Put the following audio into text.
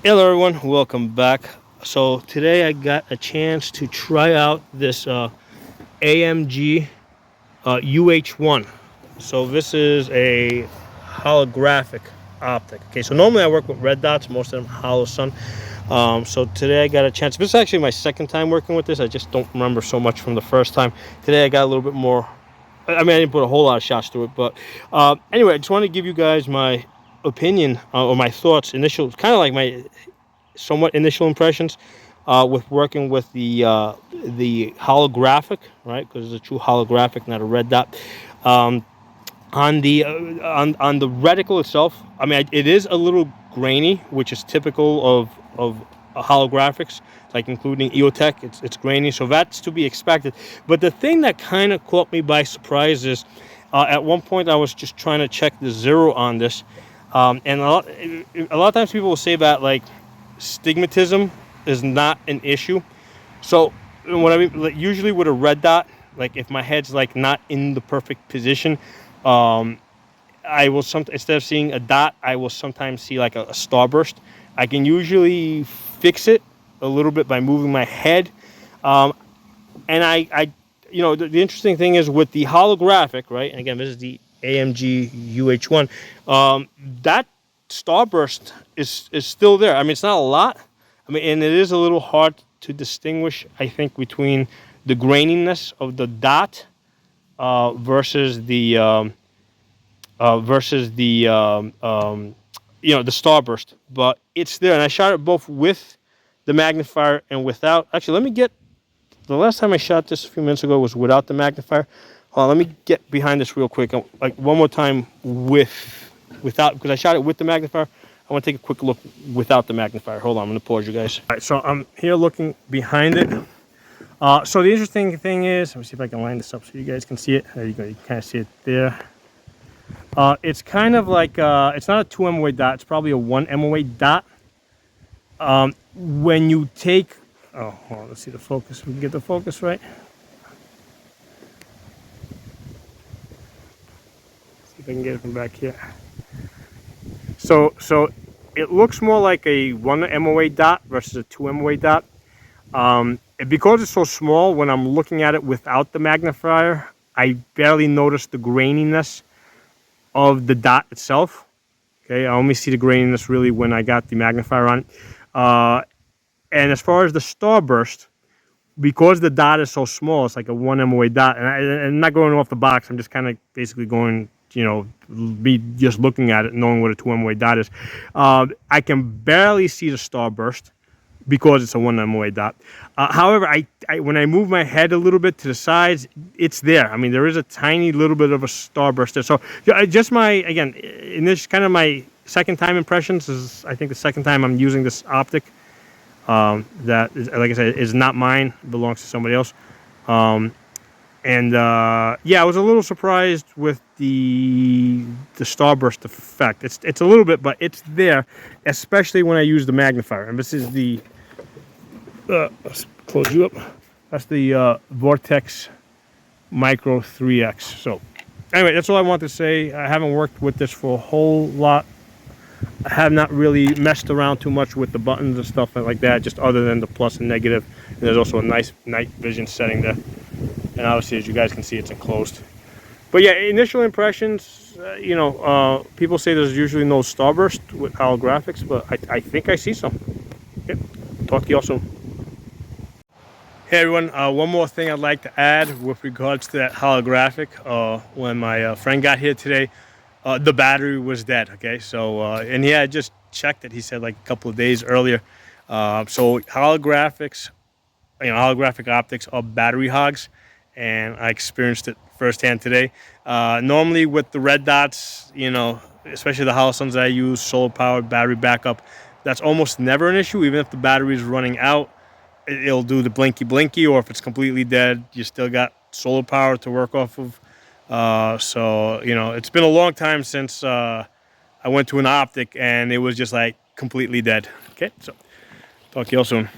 Hello everyone, welcome back. So today I got a chance to try out this AMG UH1. So this is a holographic optic. Okay, so normally I work with red dots, most of them hollow sun. So today I got a chance. This is actually my second time working with this. I just don't remember so much from the first time. Today I got a little bit more. I mean, I didn't put a whole lot of shots to it, but anyway, I just want to give you guys my opinion or my thoughts, initial, kind of like my somewhat initial impressions with working with the holographic, right? Because it's a true holographic, not a red dot. Um, on the reticle itself, I mean, it is a little grainy, which is typical of holographics, like including EOTech. It's grainy, so that's to be expected. But the thing that kind of caught me by surprise is, at one point I was just trying to check the zero on this, and a lot of times people will say that like stigmatism is not an issue. So what I mean, like, usually with a red dot, like if my head's like not in the perfect position, I will instead of seeing a dot, I will sometimes see like a starburst. I can usually fix it a little bit by moving my head, and the interesting thing is with the holographic, right? And again, this is the AMG UH1. That starburst is still there. I mean, it's not a lot. I mean, and it is a little hard to distinguish, I think, between the graininess of the dot versus the the starburst. But it's there, and I shot it both with the magnifier and without. Actually, let me get. The last time I shot this a few minutes ago was without the magnifier. Let me get behind this real quick. Like one more time without, because I shot it with the magnifier. I want to take a quick look without the magnifier. Hold on, I'm going to pause you guys. All right, so I'm here looking behind it. So the interesting thing is, let me see if I can line this up so you guys can see it. There you go, you can kind of see it there. It's kind of like, it's not a 2 MOA dot, it's probably a 1 MOA dot. When you take, hold on, let's see the focus. We can get the focus right. See if I can get it from back here. So it looks more like a 1 MOA dot versus a 2 MOA dot. Because it's so small, when I'm looking at it without the magnifier, I barely notice the graininess of the dot itself. Okay, I only see the graininess really when I got the magnifier on it. And as far as the starburst, because the dot is so small, it's like a 1 MOA dot, and I'm not going off the box, I'm just kind of basically going, be just looking at it, knowing what a 2 MOA dot is. I can barely see the starburst because it's a 1 MOA dot. However, when I move my head a little bit to the sides, it's there. I mean, there is a tiny little bit of a starburst there. So just in this kind of my second time impressions, is I think the second time I'm using this optic. That is, like I said, is not mine, belongs to somebody else. I was a little surprised with the starburst effect. It's a little bit, but it's there, especially when I use the magnifier. And this is the let's close you up. That's the Vortex Micro 3X. So anyway, that's all I want to say. I haven't worked with this for a whole lot. I have not really messed around too much with the buttons and stuff like that, just other than the plus and negative. And there's also a nice night vision setting there. And obviously, as you guys can see, it's enclosed. But yeah, initial impressions, people say there's usually no starburst with holographics, but I think I see some. Okay, talk to you all soon. Hey everyone, one more thing I'd like to add with regards to that holographic. When my friend got here today, the battery was dead. Okay, so and he had just checked it. He said like a couple of days earlier. So holographics, holographic optics are battery hogs, and I experienced it firsthand today. Normally with the red dots, especially the hollow suns that I use, solar powered battery backup, that's almost never an issue. Even if the battery is running out, it'll do the blinky, or if it's completely dead, you still got solar power to work off of. So it's been a long time since I went to an optic and it was just like completely dead. Okay, so talk to you all soon.